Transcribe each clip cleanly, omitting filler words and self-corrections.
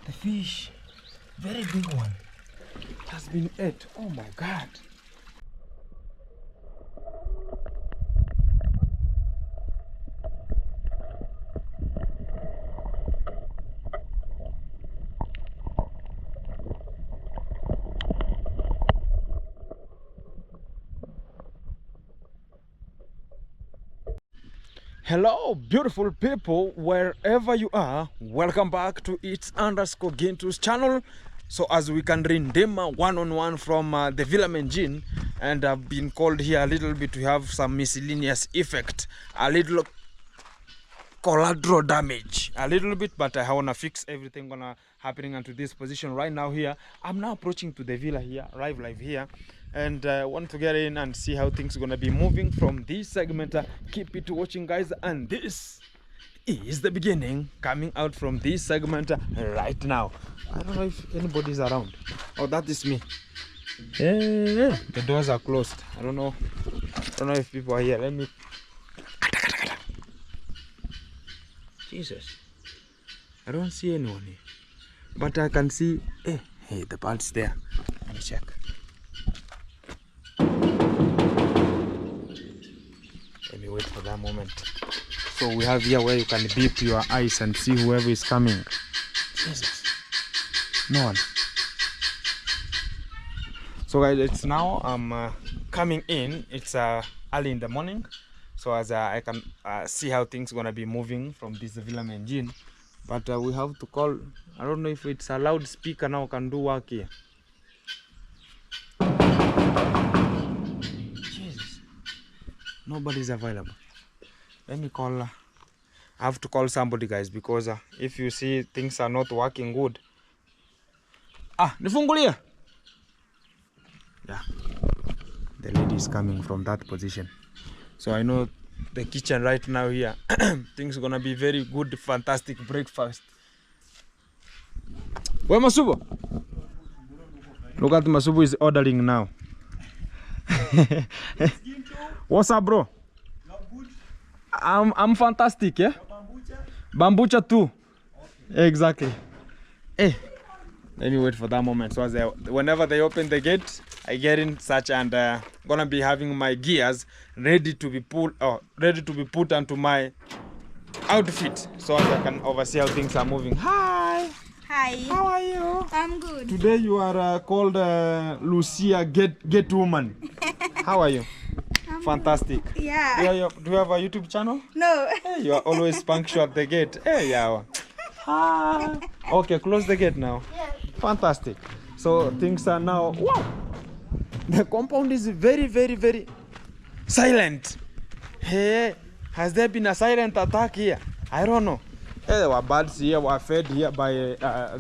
The fish, very big one, has been ate. Oh my God. Hello beautiful people, wherever you are, welcome back to its_Gintu's channel. So as we can redeem one-on-one from the Villa Medellin, and I've been called here a little bit to have some miscellaneous effect, a little collateral damage, a little bit, but I want to fix everything gonna happening into this position right now. Here I'm now approaching to the villa here, arrive live here, and want to get in and see how things are gonna be moving from this segment. Keep it watching, guys, and this is the beginning coming out from this segment right now. I don't know if anybody's around. Oh, that is me. Hey, the doors are closed. I don't know if people are here. Let me. Jesus, I don't see anyone here, but I can see. Hey, the bird's there. Let me check. Let me wait for that moment. So we have here where you can beep your eyes and see whoever is coming. Jesus, no one. So guys, it's now I'm coming in. It's early in the morning. So as I can see how things gonna be moving from this Villa Medellin, but we have to call. I don't know if it's a loudspeaker now can do work here. Jesus, nobody's available. Let me call. I have to call somebody, guys, because if you see things are not working good. Nifungulia. Yeah, the lady is coming from that position. So I know the kitchen right now here, things are gonna be very good, fantastic breakfast. Where Masubo? Look at Masubo is ordering now. What's up, bro? I'm fantastic, yeah? Bambucha too. Okay. Exactly. Hey, let me wait for that moment. So whenever they open the gate, I get in such and gonna be having my gears ready to be put onto my outfit, so as I can oversee how things are moving. Hi. Hi. How are you? I'm good. Today you are called Lucia Get Woman. How are you? I'm fantastic. Good. Yeah. Do you have a YouTube channel? No. Hey, you are always punctual at the gate. Hey, yeah. Hi. Okay, close the gate now. Yes. Fantastic. So things are now. Wow. The compound is very, very, very silent. Hey, has there been a silent attack here? I don't know. Hey, there were birds here, were fed here by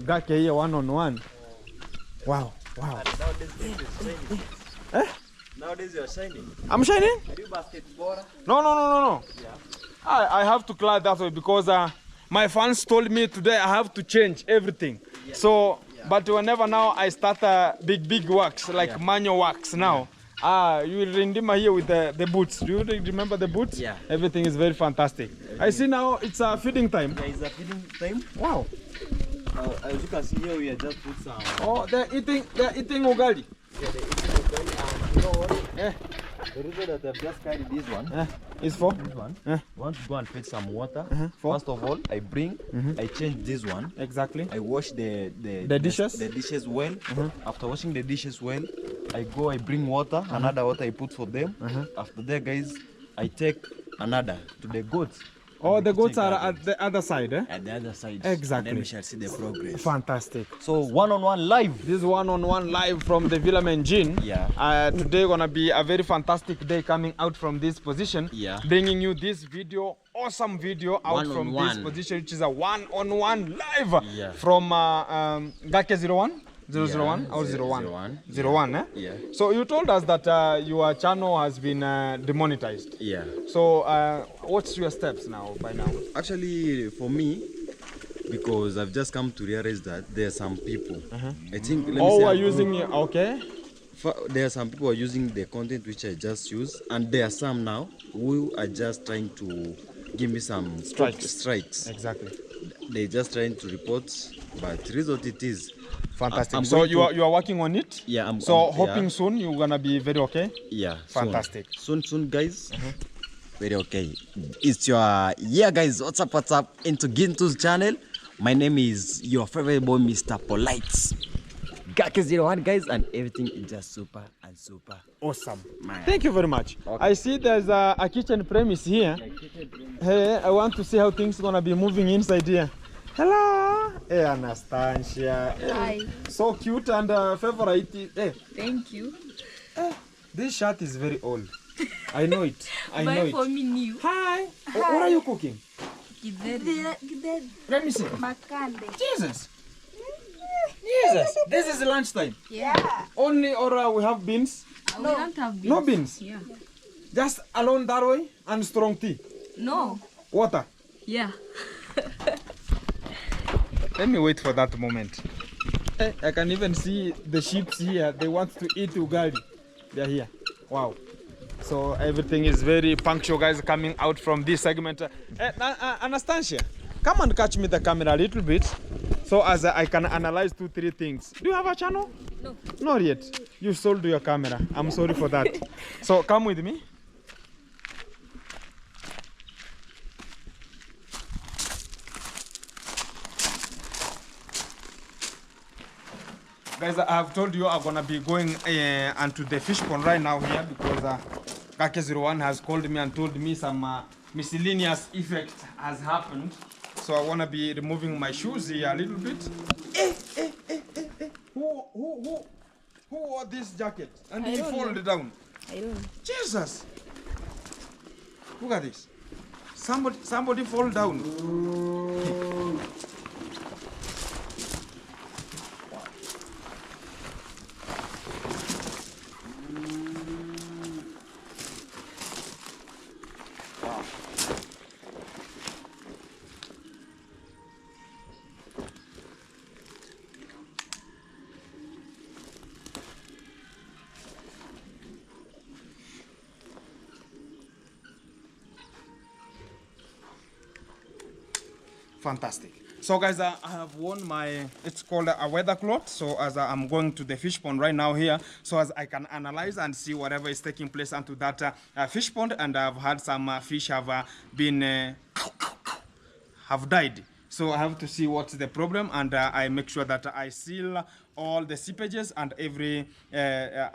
Gake here one-on-one. Wow, wow. Nowadays you are shining. I'm shining? Are you basketballer? No. Yeah. I have to clear that way because my fans told me today I have to change everything. Yeah. So, but whenever now I start big works, like manual works now, you will redeem here with the boots. Do you remember the boots? Yeah. Everything is very fantastic. I see now it's a feeding time. Yeah, it's a feeding time. Wow. As you can see here, we are just put some. Oh, they're eating ugali. Yeah, they're eating ugali. And you know what? Yeah. The reason that I've just carried this one is for this one. I Want to go and fetch some water. For? First of all, I bring. I change this one. Exactly. I wash the dishes. The dishes well. After washing the dishes well, I bring water. Another water I put for them. After that, guys, I take another to the goats. Oh, the goats are at the other side, eh? At the other side. Exactly. And then we shall see the progress. Fantastic. So one-on-one live. This one-on-one live from the Villa Medellin. Yeah. Today gonna be a very fantastic day coming out from this position. Yeah. Bringing you this video, awesome video out from this position, which is a one-on-one live from Gake 01. 001 or 01? 01, eh? Yeah. So you told us that your channel has been demonetized. Yeah. So what's your steps now by now? Actually, for me, because I've just come to realize that there are some people. I think. Are using okay. There are some people who are using the content which I just use, and there are some now who are just trying to give me some strikes. Exactly. They just trying to report, but it is what it is. Fantastic. I'm So going you are working on it? Yeah, So hoping soon you're gonna be very okay? Yeah. Fantastic. Soon, guys. Very okay. It's your guys. What's up? Into Gintu's channel. My name is your favorite boy, Mr. Polite. Gake01 guys, and everything is just super and super Awesome. man. Thank you very much. Okay. I see there's a kitchen premise here. Hey, I want to see how things gonna be moving inside here. Hello. Hey, Anastasia. Hi. So cute and favorite. Hey, Thank you. this shirt is very old. I know it. I know Buy it. for me new. Hi. What are you cooking? Githeri. Let me see. Makande. Jesus. Jesus. This is lunchtime. Yeah. Only or we have beans. We don't have beans. No beans. Yeah. Just alone that way and strong tea. No. Water. Yeah. Let me wait for that moment. Hey, I can even see the sheep here. They want to eat ugali. They're here. Wow. So everything is very punctual, guys, coming out from this segment. Anastasia, come and catch me the camera a little bit so as I can analyze 2-3 things. Do you have a channel? No. Not yet. You sold your camera. I'm sorry for that. So come with me. Guys, I have told you I'm gonna be going onto the fish pond right now here because Gake01 has called me and told me some miscellaneous effect has happened. So I wanna be removing my shoes here a little bit. Who wore this jacket and he folded down? I don't know. Jesus! Look at this. Somebody fall down. Fantastic. So guys, I have worn my, it's called a weather cloth. So as I'm going to the fish pond right now here, so as I can analyze and see whatever is taking place onto that fish pond. And I've had some fish have been, have died. So I have to see what's the problem, and I make sure that I seal all the seepages and every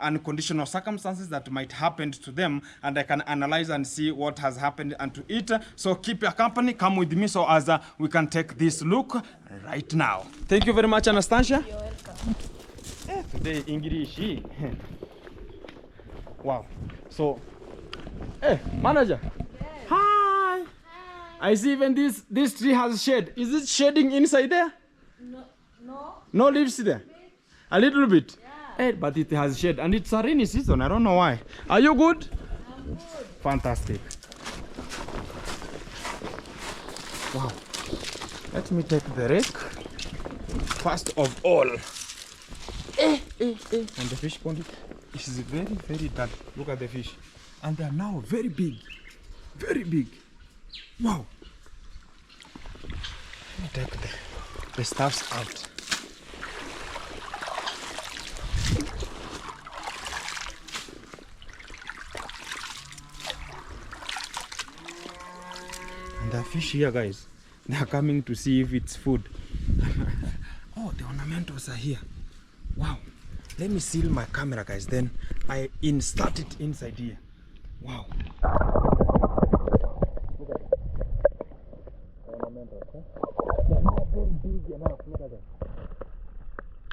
unconditional circumstances that might happen to them, and I can analyze and see what has happened and to it. So keep your company, come with me so as we can take this look right now. Thank you very much, Anastasia. You're welcome. Today English. Wow. So, hey, manager. Hi. I see even this tree has shade. Is it shading inside there? No. No leaves there? A little bit? Yeah. Hey, but it has shade and it's a rainy season. I don't know why. Are you good? I'm good. Fantastic. Wow. Let me take the rake. First of all. And the fish pond is very, very dark. Look at the fish. And they are now very big. Very big. Wow. Let me take the stuffs out. And the fish here, guys, they are coming to see if it's food. Oh, the ornamentals are here. Wow. Let me seal my camera, guys. Then I insert it inside here. Wow. Look at that. Ornamentals, huh? They're not very big enough. Look at that.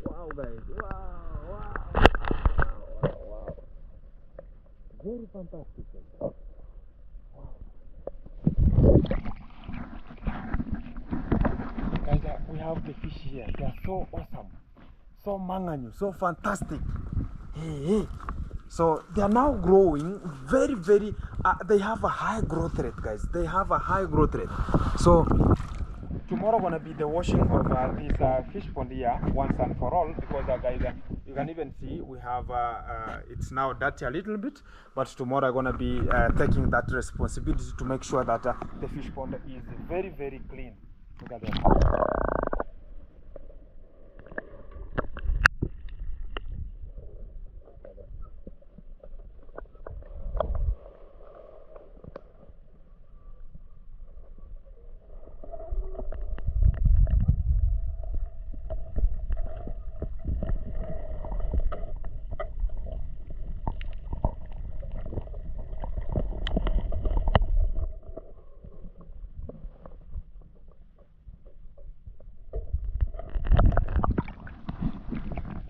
Wow, guys. Wow. Very fantastic. Guys. Guys, we have the fish here. They are so awesome, so manganyu, so fantastic. Hey. So they are now growing very, very. They have a high growth rate, guys. They have a high growth rate. So tomorrow gonna be the washing of this fish pond here once and for all, because guys, you can even see we have it's now dirty a little bit, but tomorrow I'm gonna be taking that responsibility to make sure that the fish pond is very, very clean. Look at that.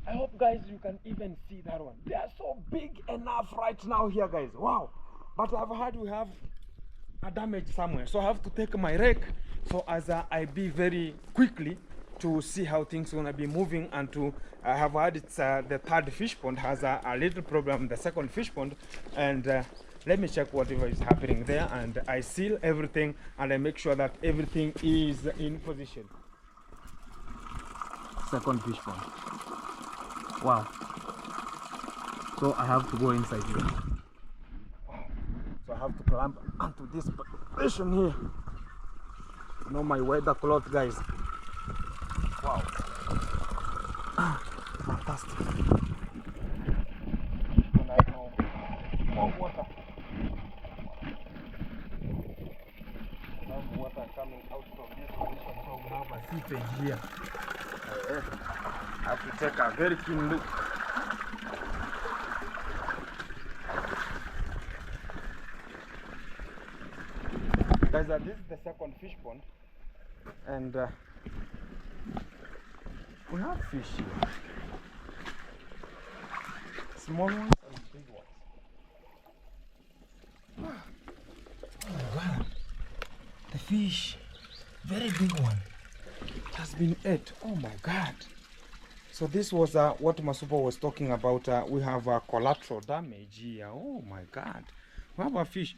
I hope guys you can even see that one. They are so big enough right now here guys. Wow. But I've heard we have a damage somewhere, so I have to take my rake so as I be very quickly to see how things gonna be moving, and to I have heard it's the third fish pond has a little problem, the second fish pond, and let me check whatever is happening there, and I seal everything and I make sure that everything is in position. Second fish pond. Wow. So I have to go inside here. So I have to climb onto this position here. You know my weather cloth guys. Wow. Fantastic. And I know more water. I have water coming out from this position, so we have a seepage here. I have to take a very keen look. Guys, this is the second fish pond, and we have fish here. Small ones and big ones. Oh my god, the fish, very big one, it has been ate. Oh my god. So this was what Masupo was talking about. We have collateral damage here. Oh my god, we have a fish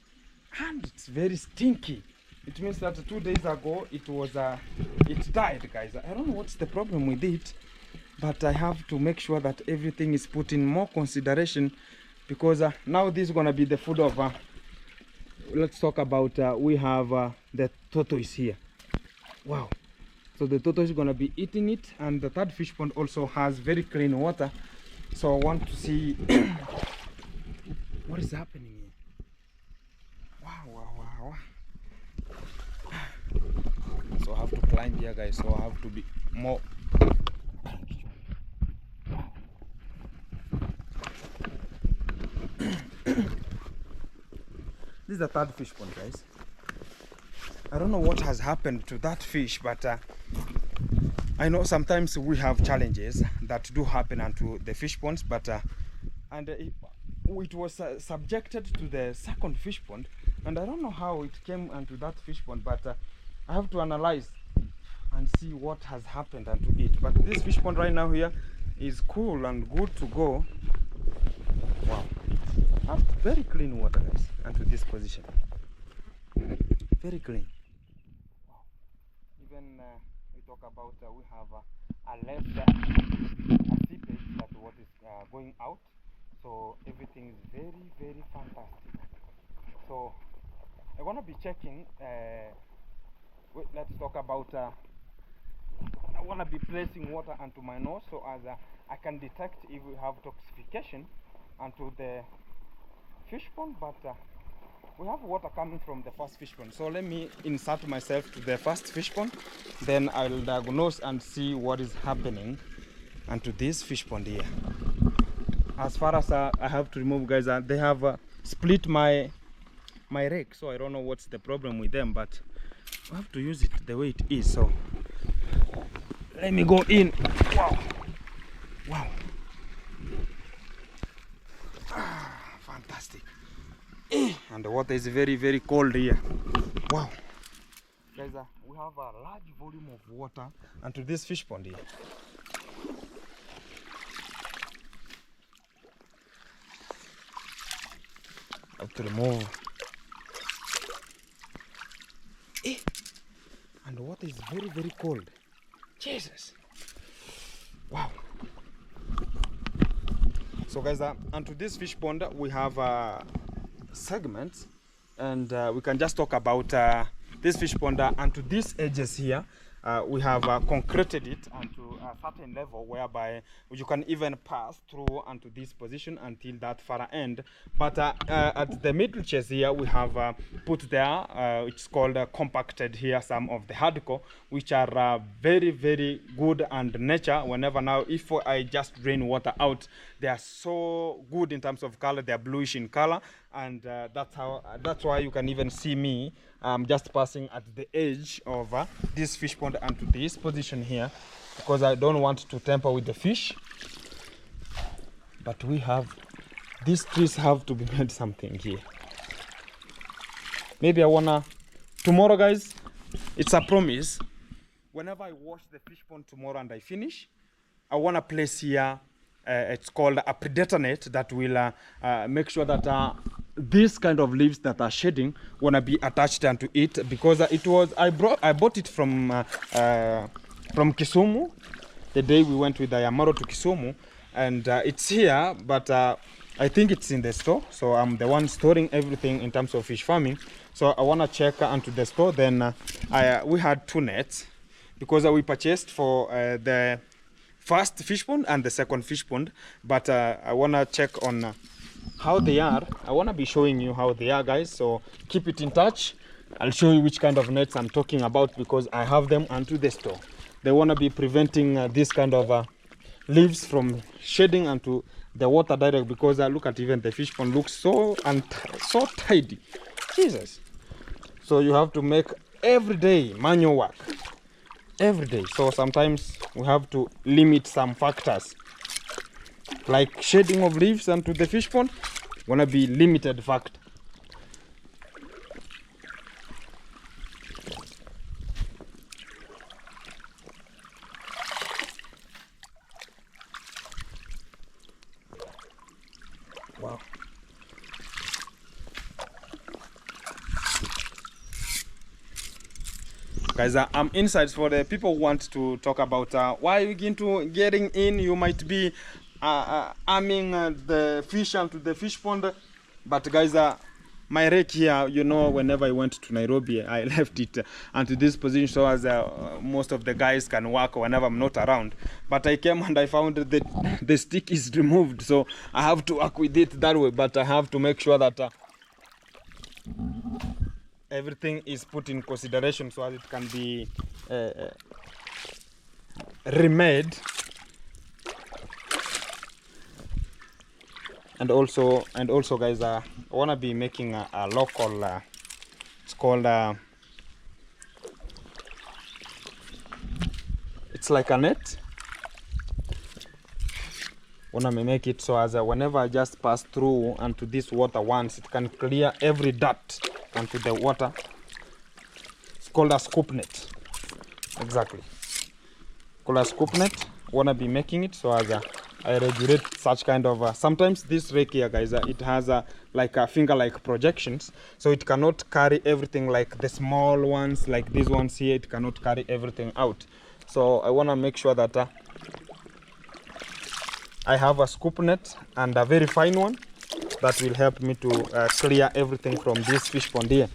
and it's very stinky. It means that 2 days ago it was it died guys. I don't know what's the problem with it, but I have to make sure that everything is put in more consideration, because now this is gonna be the food of let's talk about we have the tortoise here. Wow. So the tortoise is gonna be eating it, and the third fish pond also has very clean water, so I want to see what is happening here. Wow. So I have to climb here guys, so I have to be more. This is the third fish pond guys. I don't know what has happened to that fish, but I know sometimes we have challenges that do happen onto the fish ponds, but it was subjected to the second fish pond, and I don't know how it came onto that fish pond, but I have to analyze and see what has happened onto it. But this fish pond right now here is cool and good to go. Wow, very clean water guys onto this position, very clean. Even we talk about we have a left seepage that what is going out, so everything is very fantastic. So I'm gonna be checking. Let's talk about. I wanna be placing water onto my nose so as I can detect if we have toxification onto the fish pond, but we have water coming from the first fish pond. So let me insert myself to the first fish pond, then I'll diagnose and see what is happening onto this fish pond here. As far as I have to remove guys, they have split my rake, so I don't know what's the problem with them, but I have to use it the way it is. So let me go in. Wow. Fantastic. And the water is very cold here. Wow. Guys, we have a large volume of water onto this fish pond here. I have to remove. And the water is very cold. Jesus. Wow. So guys, onto this fish pond we have segments, and we can just talk about this fish pond onto these edges here. We have concreted it onto a certain level whereby you can even pass through onto this position until that far end. But at the middle chest here, we have put there, it's called compacted here, some of the hardcore, which are very, very good and nature. Whenever now, if I just drain water out, they are so good in terms of color. They are bluish in color, and that's why you can even see me just passing at the edge of this fish pond onto this position here, because I don't want to tamper with the fish. But we have, these trees have to be made something here. Maybe I wanna, tomorrow guys, it's a promise, whenever I wash the fish pond tomorrow and I finish, I wanna place here, it's called a predator net that will make sure that these kind of leaves that are shedding wanna be attached onto it, because it was I bought it from Kisumu the day we went with the Yamaro to Kisumu, and it's here, but I think it's in the store, so I'm the one storing everything in terms of fish farming. So I want to check onto the store. Then we had 2 nets, because we purchased for the first fish pond and the second fish pond, but I want to check on how they are. I want to be showing you how they are, guys, so keep it in touch. I'll show you which kind of nets I'm talking about, because I have them onto the store. They want to be preventing this kind of leaves from shedding onto the water direct, because look at, even the fish pond looks so so tidy. Jesus. So you have to make every day manual work, every day. So sometimes we have to limit some factors, like shedding of leaves onto the fish pond. Wanna be limited factor. Wow. Guys, I'm inside. For the people who want to talk about why you begin to getting in, you might be arming the fish onto the fish pond. But guys, my rake here, you know, whenever I went to Nairobi, I left it onto this position so as most of the guys can work whenever I'm not around. But I came and I found that the stick is removed, so I have to work with it that way. But I have to make sure that everything is put in consideration so that it can be remade. And also guys, I want to be making a local, it's called it's like a net. Want to make it so as whenever I just pass through onto this water once, it can clear every dirt onto the water. It's called a scoop net. Exactly, called a scoop net. Want to be making it so as I regulate such kind of sometimes this rake here, guys, it has like a finger like projections, so it cannot carry everything like the small ones like these ones here. It cannot carry everything out, so I want to make sure that I have a scoop net and a very fine one that will help me to clear everything from this fish pond here.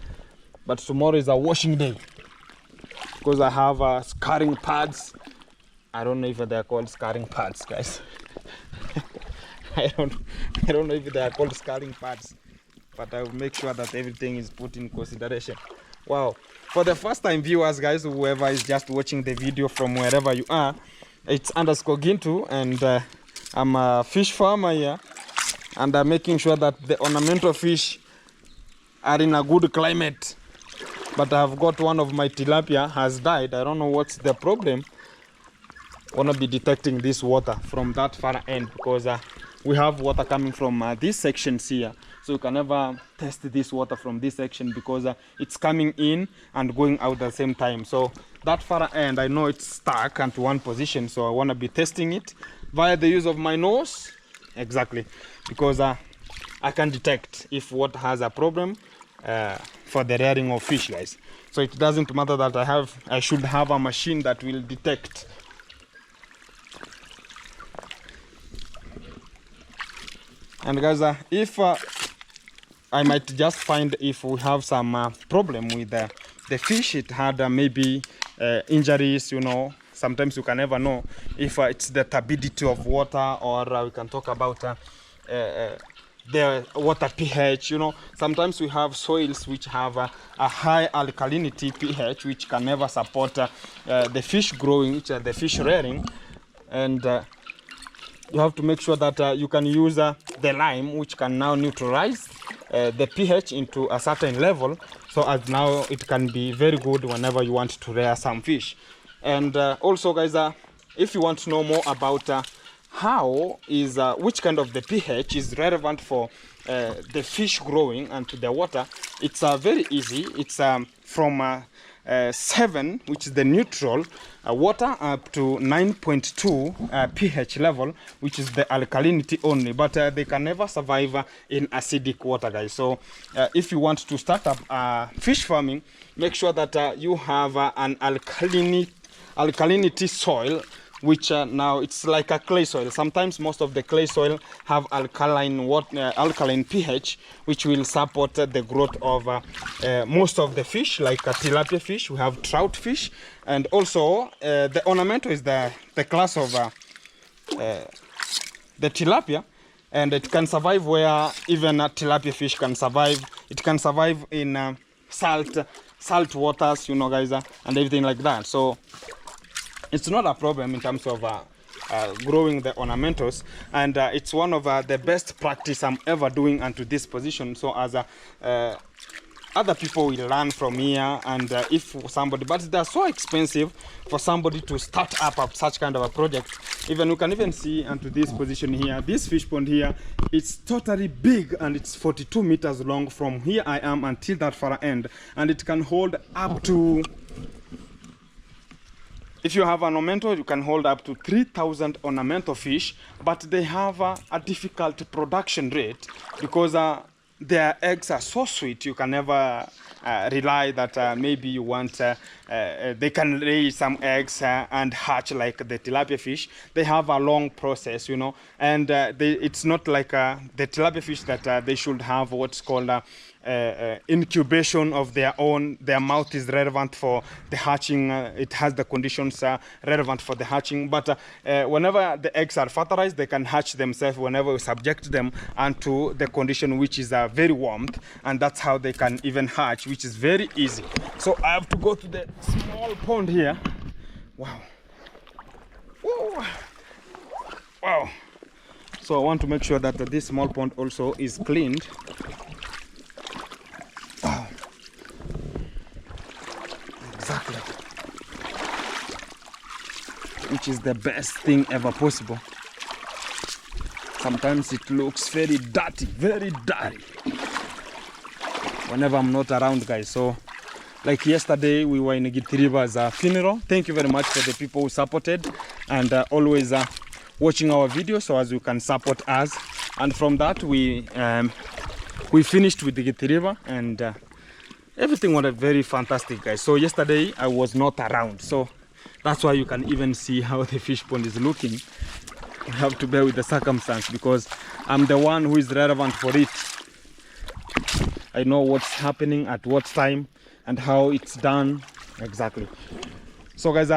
But tomorrow is a washing day, because I have scarring pads. I don't know if they are called scarring pads, guys. I don't know if they are called scarring pads, but I will make sure that everything is put in consideration. Wow, for the first time viewers, guys, whoever is just watching the video from wherever you are, it's _Gintu, and I'm a fish farmer here, and I'm making sure that the ornamental fish are in a good climate. But I've got one of my tilapia has died. I don't know what's the problem. Want to be detecting this water from that far end, because we have water coming from these sections here, so you can never test this water from this section, because it's coming in and going out at the same time. So that far end, I know it's stuck into one position, so I want to be testing it via the use of my nose. Exactly, because I can detect if water has a problem for the rearing of fish, guys. So it doesn't matter that I should have a machine that will detect. And guys, if I might just find if we have some problem with the fish, it had maybe injuries, you know. Sometimes you can never know if it's the turbidity of water, or we can talk about the water pH, you know. Sometimes we have soils which have a high alkalinity pH, which can never support the fish growing, which are the fish rearing. And you have to make sure that you can use the lime, which can now neutralize the pH into a certain level, so as now it can be very good whenever you want to rear some fish. And also, guys, if you want to know more about how is which kind of the pH is relevant for the fish growing and to the water, it's very easy. It's from 7, which is the neutral water, up to 9.2 pH level, which is the alkalinity only, but they can never survive in acidic water, guys. So if you want to start up fish farming, make sure that you have an alkalinity soil, which now it's like a clay soil. Sometimes most of the clay soil have alkaline pH, which will support the growth of most of the fish, like tilapia fish. We have trout fish, and also the ornamento is the class of the tilapia, and it can survive where even a tilapia fish can survive. It can survive in salt waters, you know, guys, and everything like that. So it's not a problem in terms of growing the ornamentals, and it's one of the best practice I'm ever doing onto this position. So as other people will learn from here, and if somebody, but they're so expensive for somebody to start up such kind of a project. Even you can even see onto this position here, this fish pond here, it's totally big, and it's 42 meters long from here I am until that far end, and it can hold up to, if you have an ornamental, you can hold up to 3,000 ornamental fish, but they have a difficult production rate because their eggs are so sweet. You can never rely that maybe you want they can lay some eggs and hatch like the tilapia fish. They have a long process, you know, and it's not like the tilapia fish that they should have what's called incubation of their own. Their mouth is relevant for the hatching. It has the conditions relevant for the hatching, but whenever the eggs are fertilized, they can hatch themselves whenever we subject them onto the condition which is very warm, and that's how they can even hatch, which is very easy. So I have to go to the small pond here. Wow. Whoa. Wow. So I want to make sure that this small pond also is cleaned. Exactly. Which is the best thing ever possible. Sometimes it looks very dirty whenever I'm not around, guys. So like yesterday we were in Gitiriba's funeral. Thank you very much for the people who supported and always watching our videos so as you can support us. And from that we finished with the Gitiriba, and everything was very fantastic, guys. So yesterday I was not around, so that's why you can even see how the fish pond is looking. You have to bear with the circumstance because I'm the one who is relevant for it. I know what's happening at what time and how it's done exactly. So guys,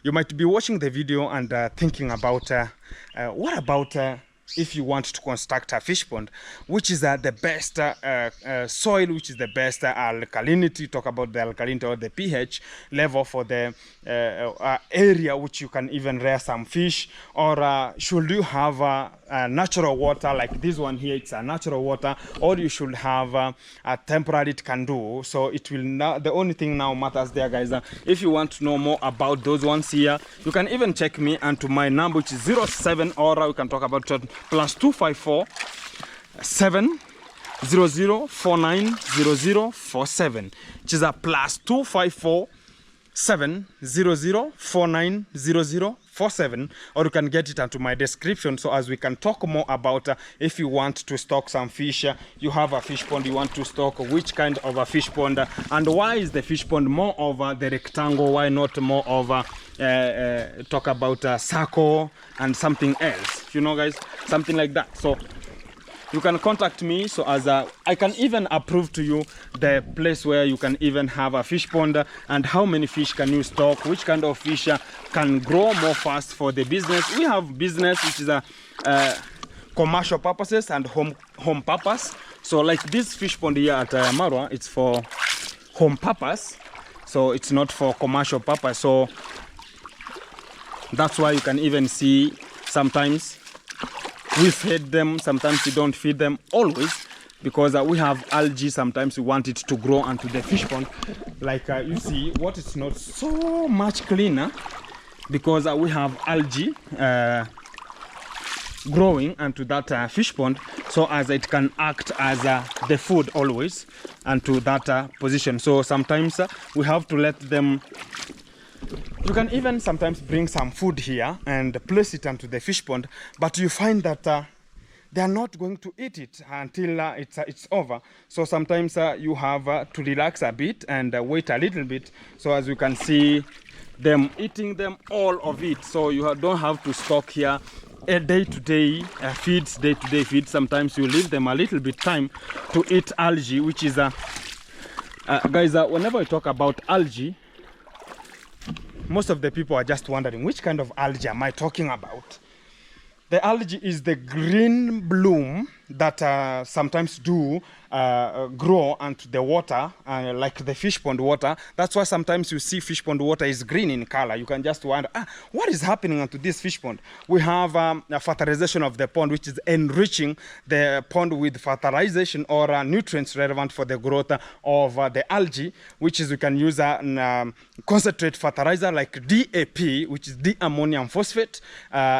you might be watching the video and thinking about what about if you want to construct a fish pond, which is the best soil, which is the best alkalinity. Talk about the alkalinity or the pH level for the area which you can even rear some fish, or should you have natural water like this one here? It's a natural water, or you should have a temporary. It can do so. It will now. The only thing now matters there, guys. If you want to know more about those ones here, you can even check me onto my number, which is 07, or we can talk about +254 700 490047, which is a +254 700 490047, or you can get it onto my description so as we can talk more about if you want to stock some fish. You have a fish pond, you want to stock which kind of a fish pond, and why is the fish pond more over the rectangle, why not more over talk about circle and something else, you know, guys, something like that. So you can contact me, so as I can even approve to you the place where you can even have a fish pond, and how many fish can you stock, which kind of fish can grow more fast for the business. We have business which is a commercial purposes and home purpose. So like this fish pond here at Marwa, it's for home purpose, so it's not for commercial purpose. So that's why you can even see sometimes we feed them, sometimes we don't feed them always, because we have algae. Sometimes we want it to grow onto the fish pond. Like you see, what is not so much cleaner, because we have algae growing onto that fish pond, so as it can act as the food always onto that position. So sometimes we have to let them. You can even sometimes bring some food here and place it onto the fish pond, but you find that they are not going to eat it until it's over. So sometimes you have to relax a bit and wait a little bit. So as you can see them eating them all of it. So you don't have to stock here a day-to-day feeds, day-to-day feeds. Sometimes you leave them a little bit time to eat algae, which is guys, whenever we talk about algae, most of the people are just wondering, which kind of algae am I talking about? The algae is the green bloom that sometimes do grow onto the water, like the fish pond water. That's why sometimes you see fish pond water is green in color. You can just wonder, what is happening onto this fish pond? We have a fertilization of the pond, which is enriching the pond with fertilization or nutrients relevant for the growth of the algae, which is we can use concentrate fertilizer like DAP, which is diammonium phosphate,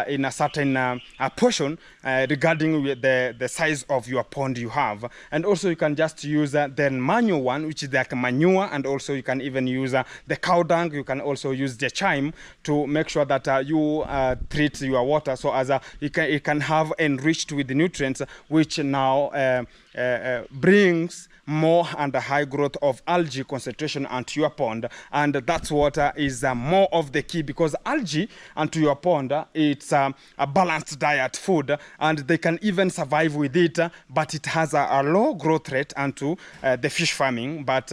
in a certain portion regarding the size of your pond you have. And also you can just use the manure one, which is like manure, and also you can even use the cow dung. You can also use the chime to make sure that you treat your water, so as it can have enriched with the nutrients, which now brings more and a high growth of algae concentration onto your pond. And that's what is more of the key, because algae onto your pond, it's a balanced diet food, and they can even survive with it, but it has a low growth rate onto the fish farming, but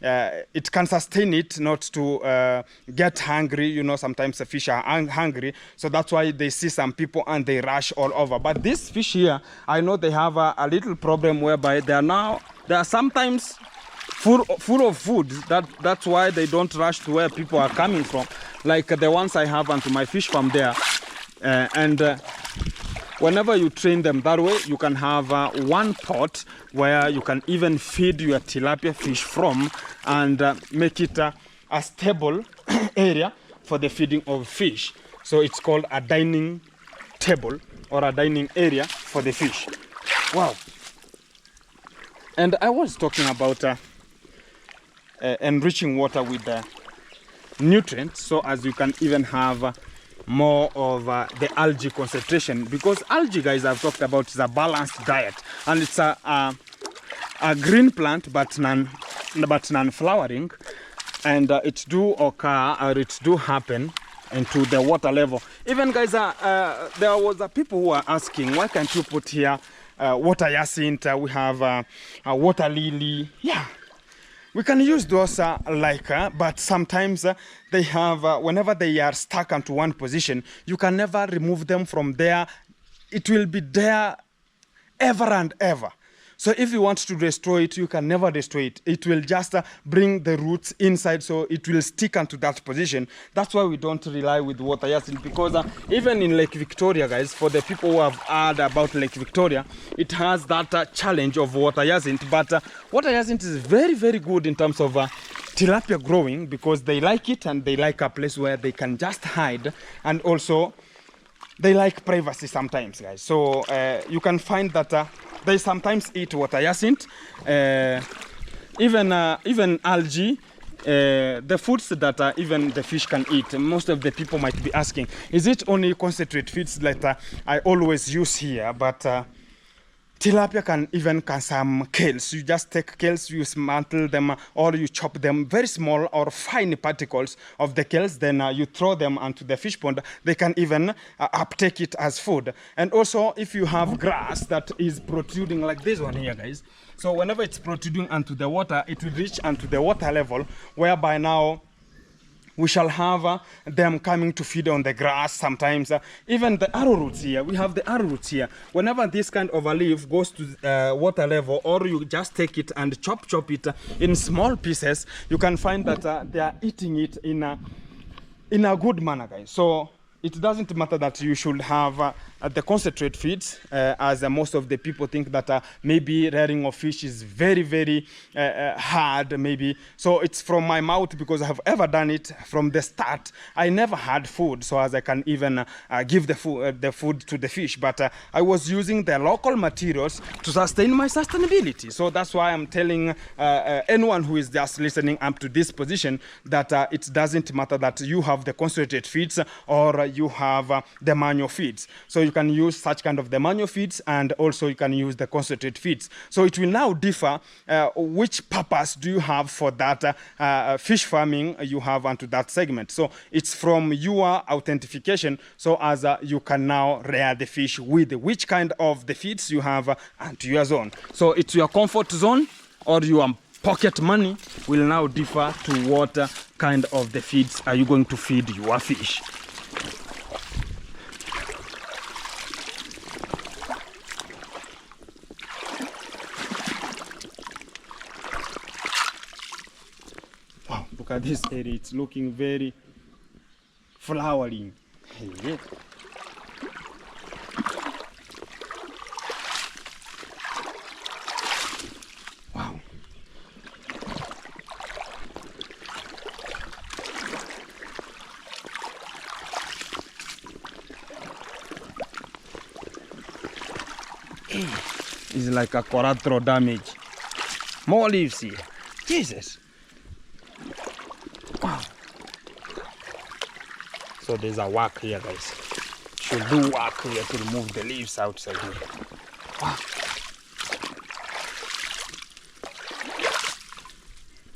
it can sustain it not to get hungry. You know, sometimes the fish are hungry, so that's why they see some people and they rush all over. But this fish here, I know they have a little problem whereby they are sometimes full of food. That's why they don't rush to where people are coming from, like the ones I have onto my fish farm there. Whenever you train them that way, you can have one pot where you can even feed your tilapia fish from, and make it a stable area for the feeding of fish. So it's called a dining table or a dining area for the fish. Wow. And I was talking about enriching water with nutrients, so as you can even have more of the algae concentration, because algae, guys, I've talked about, is a balanced diet, and it's a green plant, but non-flowering, and it do occur, or it do happen into the water level. Even, guys, there was people who are asking, why can't you put here water hyacinth? We have a water lily. Yeah, we can use those but sometimes they have, whenever they are stuck onto one position, you can never remove them from there. It will be there ever and ever. So if you want to destroy it, you can never destroy it. It will just bring the roots inside, so it will stick onto that position. That's why we don't rely with water hyacinth, because even in Lake Victoria, guys, for the people who have heard about Lake Victoria, it has that challenge of water hyacinth. But water hyacinth is very, very good in terms of tilapia growing, because they like it, and they like a place where they can just hide, and also they like privacy sometimes, guys. So you can find that they sometimes eat water hyacinth, even algae, the foods that even the fish can eat. Most of the people might be asking, is it only concentrate feeds that I always use here? But tilapia can even can some kales. You just take kales, you dismantle them or you chop them very small or fine particles of the kales, then you throw them onto the fish pond. They can even uptake it as food. And also if you have grass that is protruding like this one here, guys, so whenever it's protruding onto the water, it will reach onto the water level, whereby now we shall have them coming to feed on the grass sometimes. Even the arrowroots here, we have the arrowroots here. Whenever this kind of a leaf goes to water level, or you just take it and chop it in small pieces, you can find that they are eating it in a good manner, guys. So it doesn't matter that you should have the concentrate feeds, as most of the people think that maybe rearing of fish is very, very hard, maybe. So it's from my mouth, because I have ever done it from the start. I never had food, so as I can even give the food to the fish. But I was using the local materials to sustain my sustainability. So that's why I'm telling anyone who is just listening up to this position that it doesn't matter that you have the concentrated feeds or you have the manual feeds. So you can use such kind of the manual feeds, and also you can use the concentrated feeds. So it will now differ which purpose do you have for that fish farming you have onto that segment. So it's from your authentication, so as you can now rear the fish with which kind of the feeds you have onto your zone. So it's your comfort zone or your pocket money will now differ to what kind of the feeds are you going to feed your fish. Look at this area, it's looking very flowering. Hey. Wow. It's like a collateral damage. More leaves here. Jesus. Wow. So there's a work here, guys. Should do work here to remove the leaves outside here. Wow.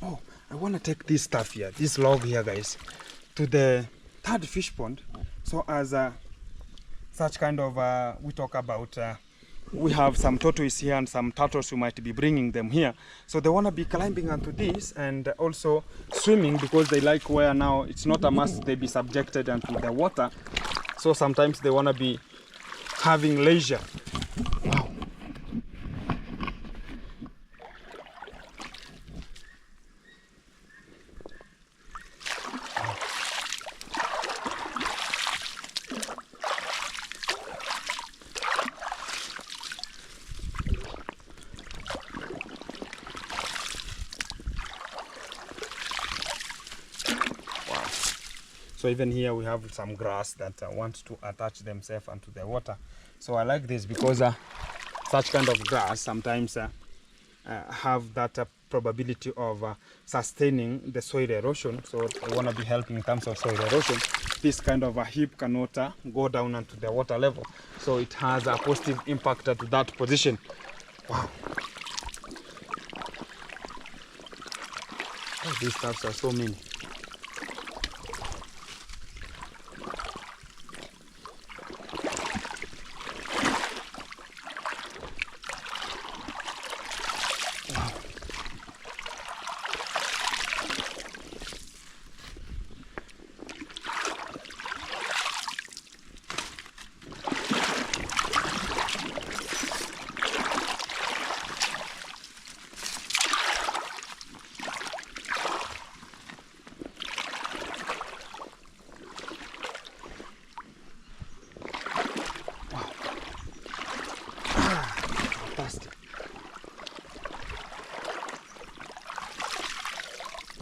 Oh, I want to take this stuff here, this log here, guys, to the third fish pond. So as such kind of, we talk about, we have some tortoise here and some turtles who might be bringing them here. So they want to be climbing onto this and also swimming, because they like where now it's not a must they be subjected onto the water. So sometimes they want to be having leisure. Wow. So even here we have some grass that want to attach themselves onto the water. So I like this because such kind of grass sometimes have that probability of sustaining the soil erosion. So I want to be helping in terms of soil erosion. This kind of a heap cannot go down onto the water level. So it has a positive impact to that position. Wow. Oh, these stuffs are so many.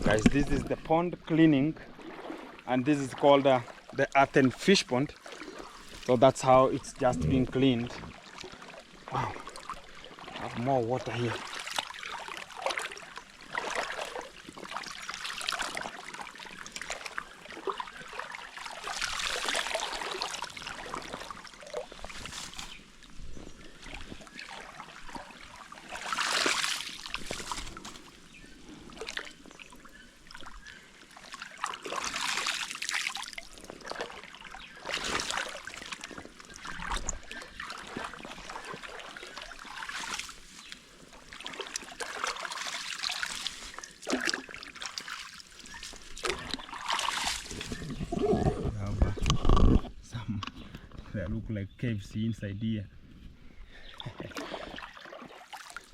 Guys, this is the pond cleaning, and this is called the earthen fish pond. So that's how it's just being cleaned. Wow, I have more water here. look like caves inside here.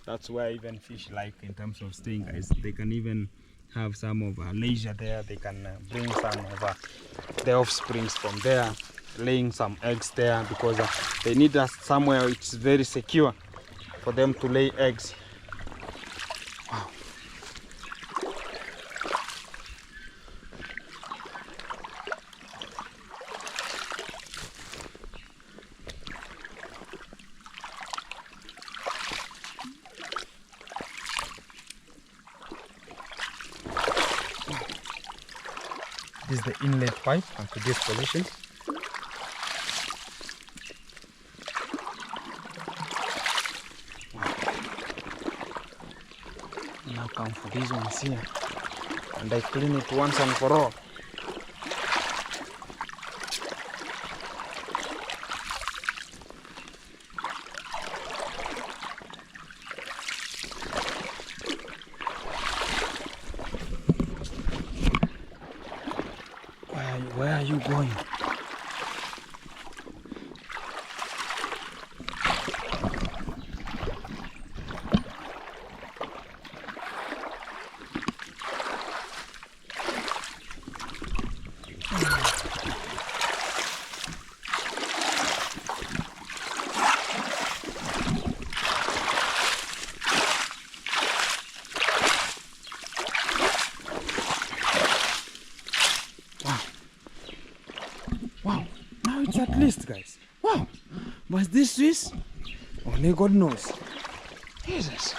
That's where even fish like in terms of staying, guys. They can even have some of leisure there. They can bring some of their offsprings from there, laying some eggs there, because they need us somewhere which is very secure for them to lay eggs. Wow. This is the inlet pipe to this position. Now come for these ones here, and I clean it once and for all. Where are you going? Wow, now it's at least, guys. Wow, was this Swiss? Only God knows. Jesus.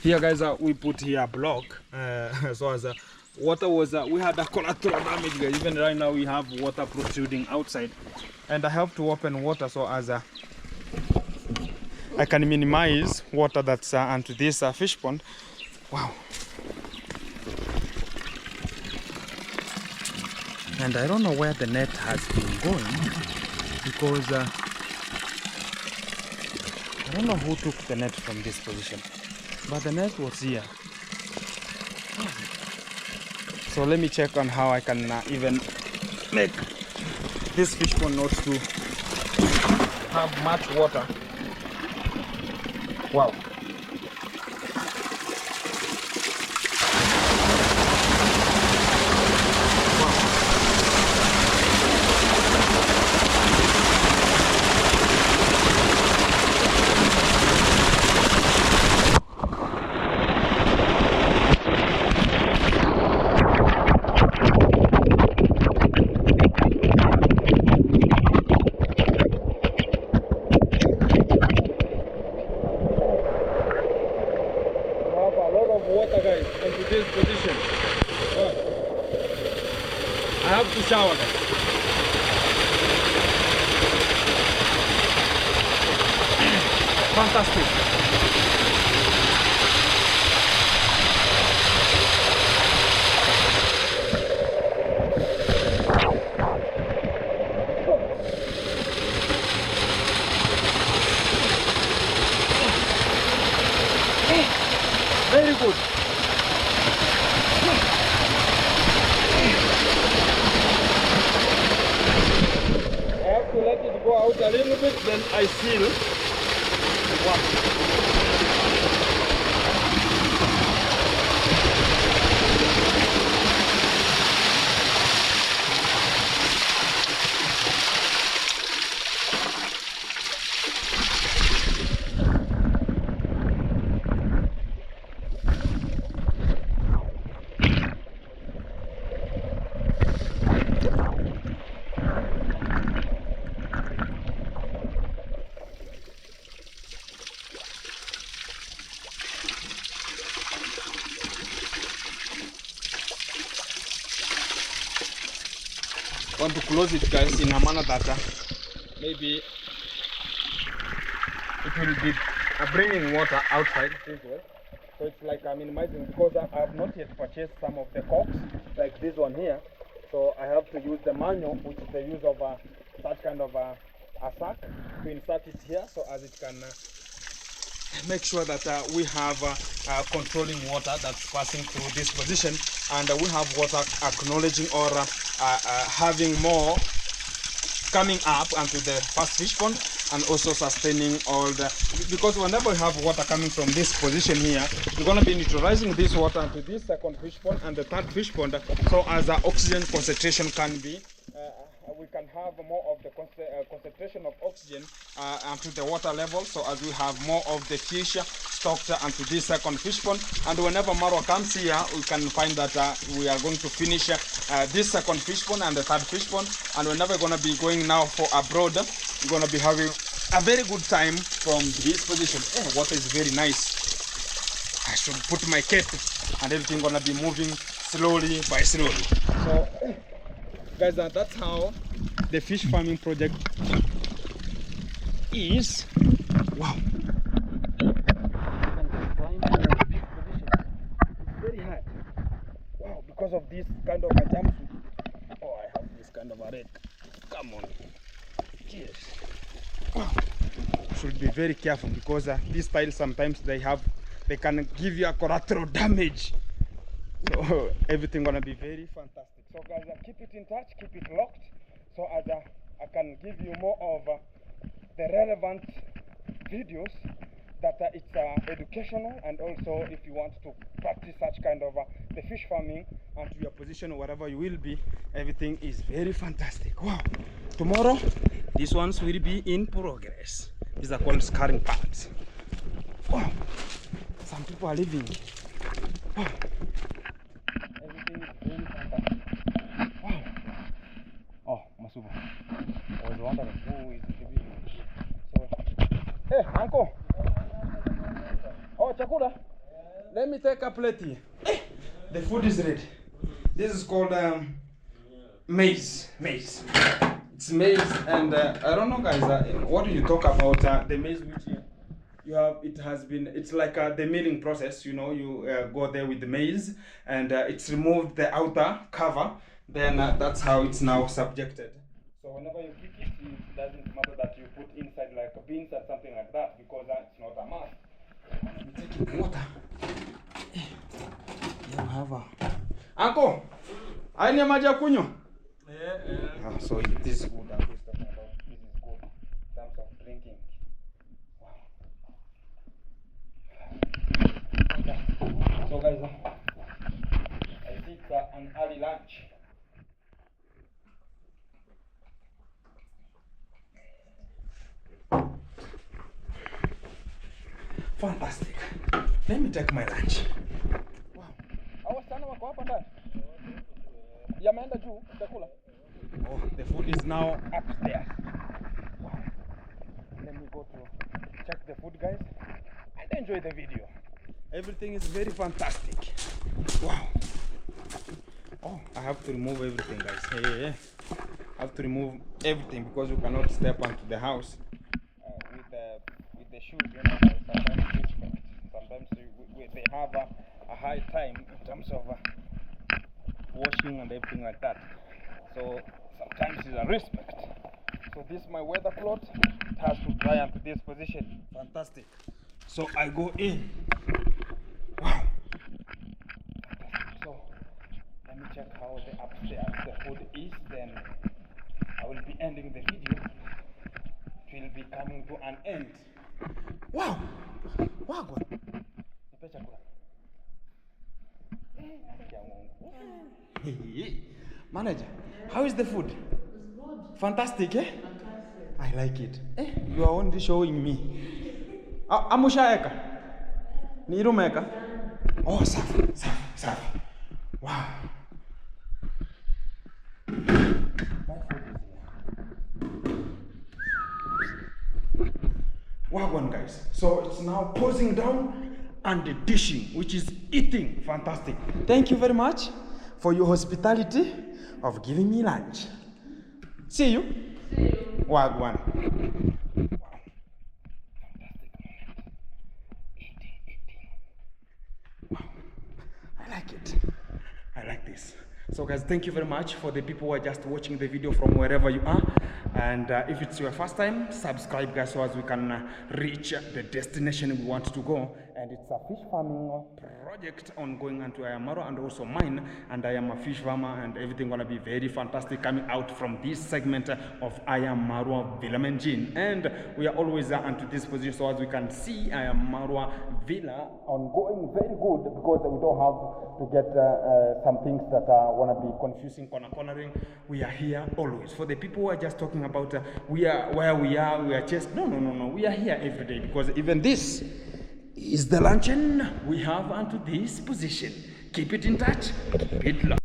Here, guys, we put here a block. So as water was, we had a collateral damage, guys. Even right now, we have water protruding outside, and I have to open water so as I can minimize water that's onto this fish pond. Wow. And I don't know where the net has been going, because I don't know who took the net from this position, but the net was here. So let me check on how I can even make this fish pond not to have much water. Wow. Water, guys, into this position. I have to shower, guys. Fantastic. Very good. I have to let it go out a little bit, then I seal. Wow. Want to close it, guys, in a manner that maybe it will be bringing water outside this way. So it's like I'm minimizing, because I have not yet purchased some of the corks like this one here. So I have to use the manual, which is the use of such kind of a sack to insert it here, so as it can make sure that we have controlling water that's passing through this position, and we have water acknowledging or having more coming up onto the first fish pond and also sustaining all the, because whenever you have water coming from this position here, you're going to be neutralizing this water into this second fish pond and the third fish pond, so as the oxygen concentration can be we can have more of the concentration of oxygen onto the water level, so as we have more of the fish stocked onto this second fish pond. And whenever Marwa comes here, we can find that we are going to finish this second fish pond and the third fish pond. And whenever we're going to be going now for abroad, we're going to be having a very good time from this position. Water is very nice. I should put my cape and everything going to be moving slowly by slowly. So guys, that's how the fish farming project is. Wow. It's very hard. Wow, because of this kind of a jumpsuit. Oh, I have this kind of a red. Come on. Cheers. Wow. Should be very careful because these tiles sometimes they can give you a collateral damage. So everything gonna be very fantastic. So guys, keep it in touch, keep it locked, so as I can give you more of the relevant videos that it's educational, and also if you want to practice such kind of the fish farming and to your position wherever you will be, everything is very fantastic. Wow. Tomorrow these ones will be in progress. These are called scarring pads. Wow. Some people are living. Wow. Everything is very fantastic. Wow. Oh, Masuba. I was wondering who is the video. So, hey, uncle. Oh, Chakula. Let me take a plate here. Hey, the food is ready. This is called maize. Maize. It's maize, and I don't know, guys. What do you talk about the maize which you have? It's like the milling process. You know, you go there with the maize, and it's removed the outer cover. Then that's how it's now subjected. So whenever you pick it, it doesn't matter that you put inside like beans or something like that, because that's not a must. I'm taking water. You have a uncle. I need maji ya kunywa. So this is good. I'm just talking about this is good in terms of drinking. Wow. Okay. So guys, I think an early lunch. Fantastic. Let me take my lunch. Wow. Hawa sana wako hapa ndani. Yameenda juu chakula. Oh, the food is now upstairs. Wow. Let me go to check the food, guys, and enjoy the video. Everything is very fantastic. Wow. Oh, I have to remove everything, guys. Hey. I have to remove everything because you cannot step onto the house with the shoes. You know, sometimes they have a high time in terms of washing and everything like that. So sometimes it's a respect. So this is my weather cloth. It has to dry onto this position. Fantastic. So I go in. Wow. Fantastic. So let me check how the upstairs the food is. Then I will be ending the video. It will be coming to an end. Wow. Wow. Manager, how is the food? It's good. Fantastic, eh? Fantastic. I like it. You are only showing me. Amushaeka? Nirumeka? Oh, safi. Wow. Wagwan, guys. So it's now posing down and dishing, which is eating. Fantastic. Thank you very much for your hospitality of giving me lunch. See you. See you. Wagwan. Wow. Fantastic. Eating. Wow. I like it. I like this. So guys, thank you very much for the people who are just watching the video from wherever you are. And if it's your first time, subscribe, guys, so as we can reach the destination we want to go. and it's a fish farming project ongoing onto Ayamaro and also mine, and I am a fish farmer, and everything gonna be very fantastic coming out from this segment of Ayamaro Villamenjin. And we are always onto this position, so as we can see, Ayamaro Villa ongoing very good, because we don't have to get some things that wanna be confusing, cornering. We are here always. For the people who are just talking about we are just no, we are here every day, because even this is the luncheon we have onto this position. Keep it in touch, keep it locked.